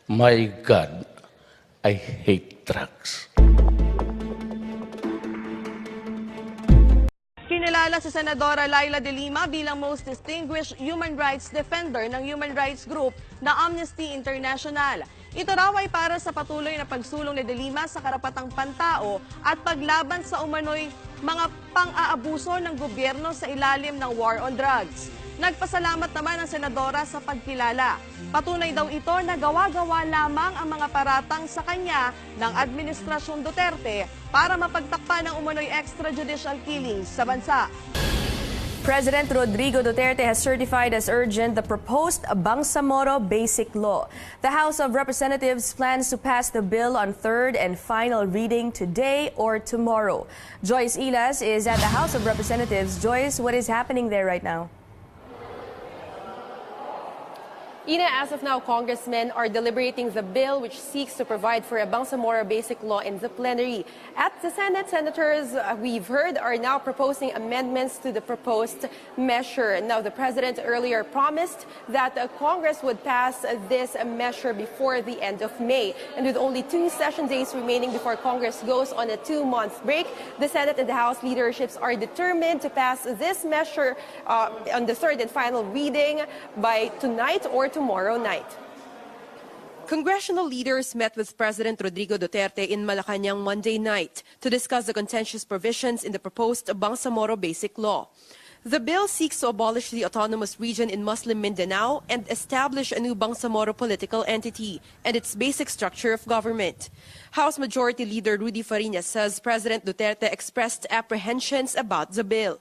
My God, I hate drugs. Kinilala si Senadora LElLA de Lima bilang most distinguished human rights defender ng human rights group na Amnesty International. Ito raw ay para sa patuloy na pagsulong ni de Lima sa karapatang pantao at paglaban sa umano'y mga pang-aabuso ng gobyerno sa ilalim ng war on drugs. Nagpasalamat naman ang senadora sa pagkilala. Patunay daw ito na gawa-gawa lamang ang mga paratang sa kanya ng Administrasyon Duterte para mapagtakpan ng umano'y extrajudicial killings sa bansa. President Rodrigo Duterte has certified as urgent the proposed Bangsamoro Basic Law. The House of Representatives plans to pass the bill on third and final reading today or tomorrow. Joyce Ilas is at the House of Representatives. Joyce, what is happening there right now? Ina, as of now, congressmen are deliberating the bill which seeks to provide for a Bangsamoro Basic Law in the plenary. At the Senate, senators, we've heard, are now proposing amendments to the proposed measure. Now, the president earlier promised that Congress would pass this measure before the end of May. And with only 2 session days remaining before Congress goes on a 2-month break, the Senate and the House leaderships are determined to pass this measure on the third and final reading by tonight or tomorrow night. Congressional leaders met with President Rodrigo Duterte in Malacanang Monday night to discuss the contentious provisions in the proposed Bangsamoro Basic Law. The bill seeks to abolish the autonomous region in Muslim Mindanao and establish a new Bangsamoro political entity and its basic structure of government. House Majority Leader Rudy Fariñas says President Duterte expressed apprehensions about the bill.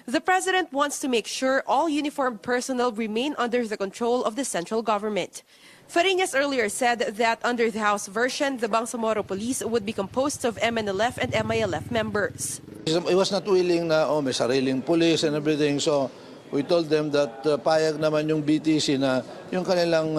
The president wants to make sure all uniformed personnel remain under the control of the central government. Fariñas earlier said that under the House version, the Bangsamoro police would be composed of MNLF and MILF members. He was not willing na may sariling police and everything, so we told them that payag naman yung BTC na yung kanilang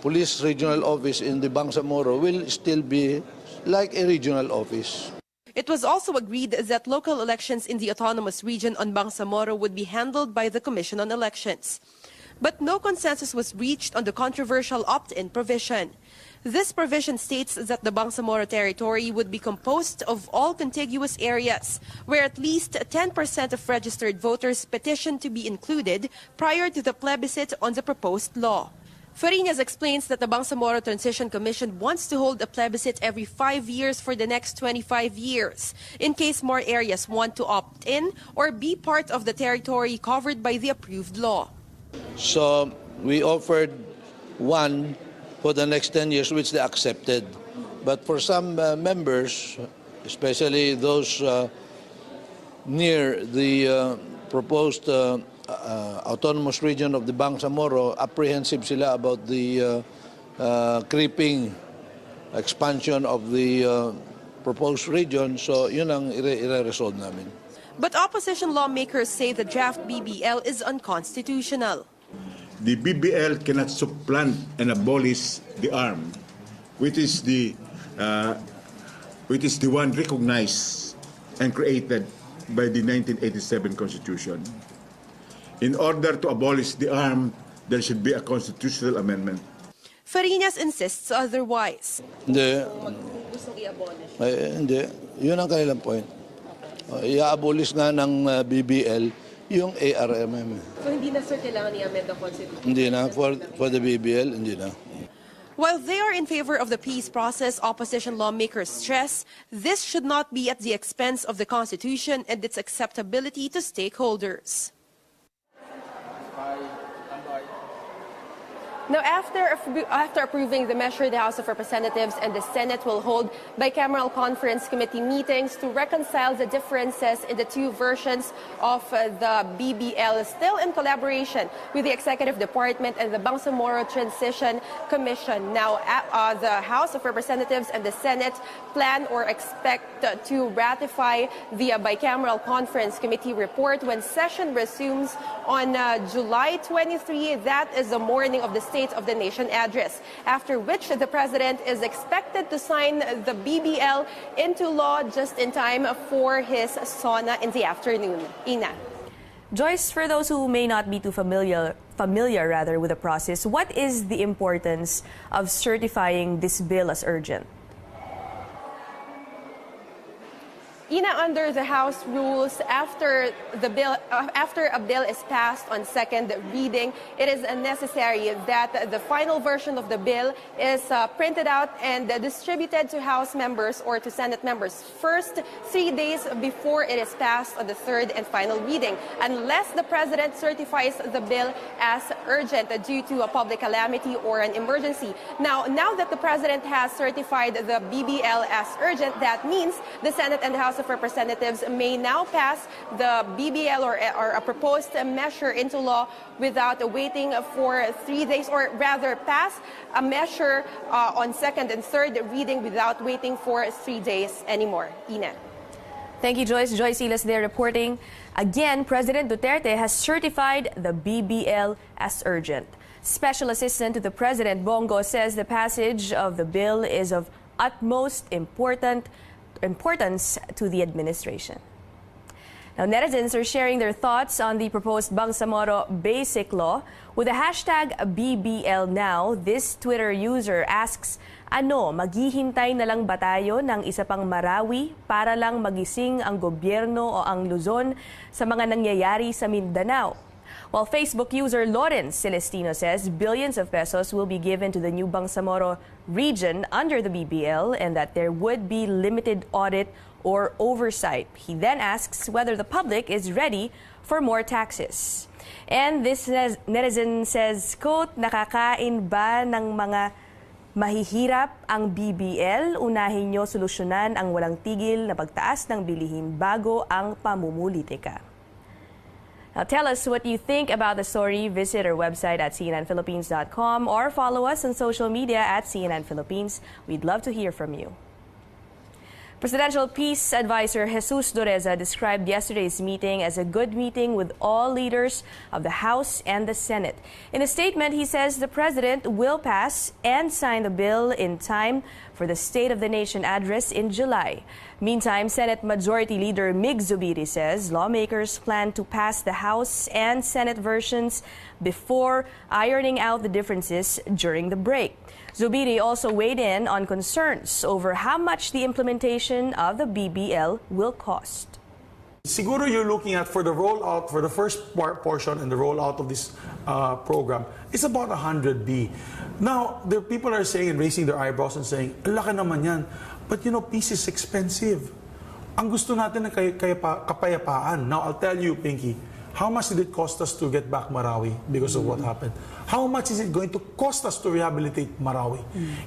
police regional office in the Bangsamoro will still be like a regional office. It was also agreed that local elections in the autonomous region on Bangsamoro would be handled by the Commission on Elections. But no consensus was reached on the controversial opt-in provision. This provision states that the Bangsamoro territory would be composed of all contiguous areas where at least 10% of registered voters petitioned to be included prior to the plebiscite on the proposed law. Fariñas explains that the Bangsamoro Transition Commission wants to hold a plebiscite every 5 years for the next 25 years, in case more areas want to opt in or be part of the territory covered by the approved law. So we offered one for the next 10 years, which they accepted. But for some members, especially those near the proposed autonomous region of the Bangsamoro, apprehensive sila about the creeping expansion of the proposed region. So yun ang i-resolve namin. But opposition lawmakers say the draft BBL is unconstitutional. The BBL cannot supplant and abolish the arm, which is the one recognized and created by the 1987 Constitution. In order to abolish the arm, there should be a constitutional amendment. Fariñas insists otherwise. Hindi. Hindi. Yun ang kanilang point. I-abolish nga ng BBL yung ARMM. So hindi na sir kailangan i-amend the Constitution? Hindi na. For the BBL, hindi na. While they are in favor of the peace process, opposition lawmakers stress this should not be at the expense of the Constitution and its acceptability to stakeholders. Now, after approving the measure, the House of Representatives and the Senate will hold bicameral conference committee meetings to reconcile the differences in the 2 versions of the BBL, still in collaboration with the Executive Department and the Bangsamoro Transition Commission. Now, the House of Representatives and the Senate plan or expect to ratify the bicameral conference committee report when session resumes on July 23. That is the morning of the State of the Nation address, after which the President is expected to sign the BBL into law just in time for his SONA in the afternoon. Ina. Joyce, for those who may not be too familiar familiar rather with the process. What is the importance of certifying this bill as urgent? Ina, under the House rules, after a bill is passed on second reading, it is necessary that the final version of the bill is printed out and distributed to House members or to Senate members first 3 days before it is passed on the third and final reading, unless the President certifies the bill as urgent due to a public calamity or an emergency. Now that the President has certified the BBL as urgent, that means the Senate and the House of Representatives may now pass the BBL or a proposed measure into law without waiting for 3 days, or rather pass a measure on second and third reading without waiting for 3 days anymore. Ina. Thank you, Joyce. Joyce Silas there reporting. Again, President Duterte has certified the BBL as urgent. Special Assistant to the President, Bongo, says the passage of the bill is of utmost importance to the administration. Now, netizens are sharing their thoughts on the proposed Bangsamoro Basic Law. With the hashtag BBL Now, this Twitter user asks, maghihintay na lang ba tayo ng isa pang Marawi para lang magising ang gobyerno o ang Luzon sa mga nangyayari sa Mindanao? While Facebook user Lawrence Celestino says billions of pesos will be given to the new Bangsamoro region under the BBL and that there would be limited audit or oversight. He then asks whether the public is ready for more taxes. And this netizen says, quote, nakakain ba ng mga mahihirap ang BBL? Unahin nyo solusyonan ang walang tigil na pagtaas ng bilihin bago ang pamumulitika. Now, tell us what you think about the story. Visit our website at cnnphilippines.com or follow us on social media at CNN Philippines. We'd love to hear from you. Presidential Peace Advisor Jesus Dureza described yesterday's meeting as a good meeting with all leaders of the House and the Senate. In a statement, he says the President will pass and sign the bill in time for the State of the Nation address in July. Meantime, Senate Majority Leader Mig Zubiri says lawmakers plan to pass the House and Senate versions before ironing out the differences during the break. Zubiri also weighed in on concerns over how much the implementation of the BBL will cost. Siguro you're looking at for the rollout, for the first portion and the rollout of this program, it's about 100 B. Now, the people are saying and raising their eyebrows and saying, laki naman yan. But you know, peace is expensive. Ang gusto natin ng kapayapaan. Now, I'll tell you, Pinky, how much did it cost us to get back Marawi because of what happened? How much is it going to cost us to rehabilitate Marawi?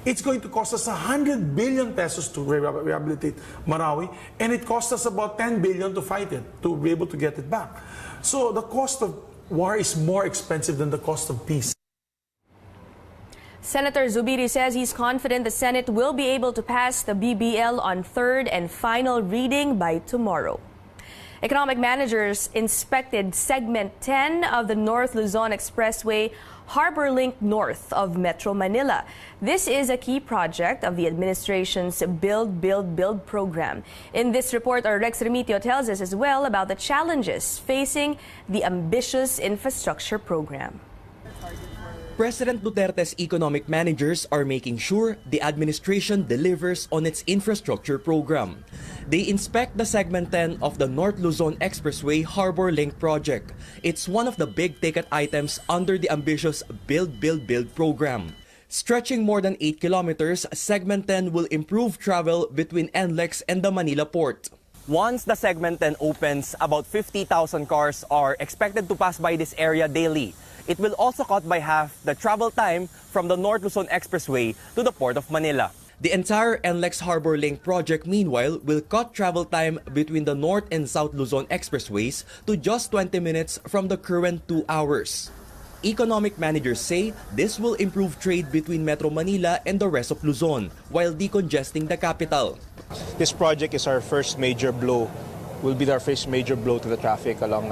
It's going to cost us 100 billion pesos to rehabilitate Marawi, and it cost us about 10 billion to fight it, to be able to get it back. So the cost of war is more expensive than the cost of peace. Senator Zubiri says he's confident the Senate will be able to pass the BBL on third and final reading by tomorrow. Economic managers inspected Segment 10 of the North Luzon Expressway Harbor Link north of Metro Manila. This is a key project of the administration's Build, Build, Build program. In this report, our Rex Remitio tells us as well about the challenges facing the ambitious infrastructure program. President Duterte's economic managers are making sure the administration delivers on its infrastructure program. They inspect the Segment 10 of the North Luzon Expressway Harbor Link project. It's one of the big-ticket items under the ambitious Build, Build, Build program. Stretching more than 8 kilometers, Segment 10 will improve travel between NLEX and the Manila port. Once the Segment 10 opens, about 50,000 cars are expected to pass by this area daily. It will also cut by half the travel time from the North Luzon Expressway to the Port of Manila. The entire NLEX Harbor Link project, meanwhile, will cut travel time between the North and South Luzon Expressways to just 20 minutes from the current 2 hours. Economic managers say this will improve trade between Metro Manila and the rest of Luzon while decongesting the capital. This project is our first major blow, will be our first major blow to the traffic along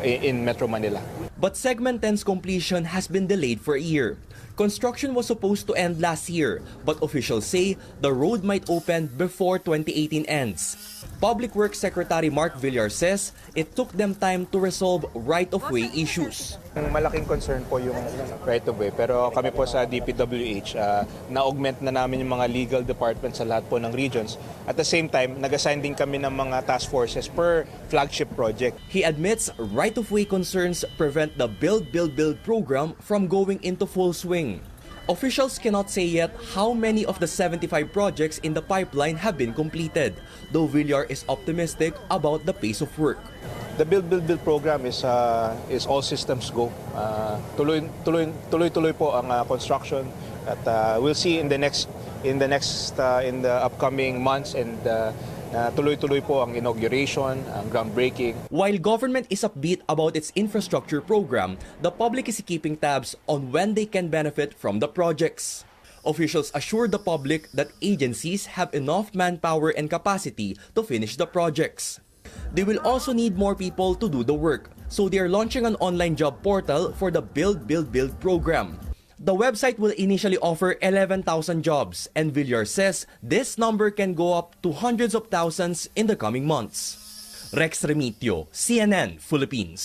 in Metro Manila. But Segment 10's completion has been delayed for a year. Construction was supposed to end last year, but officials say the road might open before 2018 ends. Public Works Secretary Mark Villar says it took them time to resolve right-of-way issues. Malaking concern po yung right of way, pero kami po sa DPWH, na-augment na namin yung mga legal departments sa lahat po ng regions. At the same time, nag-assign din kami ng mga task forces per flagship project. He admits right of way concerns prevent the Build program from going into full swing. Officials cannot say yet how many of the 75 projects in the pipeline have been completed, though Villar is optimistic about the pace of work. The Build program is all systems go. Tuloy-tuloy po ang construction at we'll see in the upcoming months, and tuloy-tuloy po ang inauguration, ang groundbreaking. While government is upbeat about its infrastructure program, the public is keeping tabs on when they can benefit from the projects. Officials assure the public that agencies have enough manpower and capacity to finish the projects. They will also need more people to do the work, so they are launching an online job portal for the Build program. The website will initially offer 11,000 jobs, and Villar says this number can go up to hundreds of thousands in the coming months. Rex Remitio, CNN, Philippines.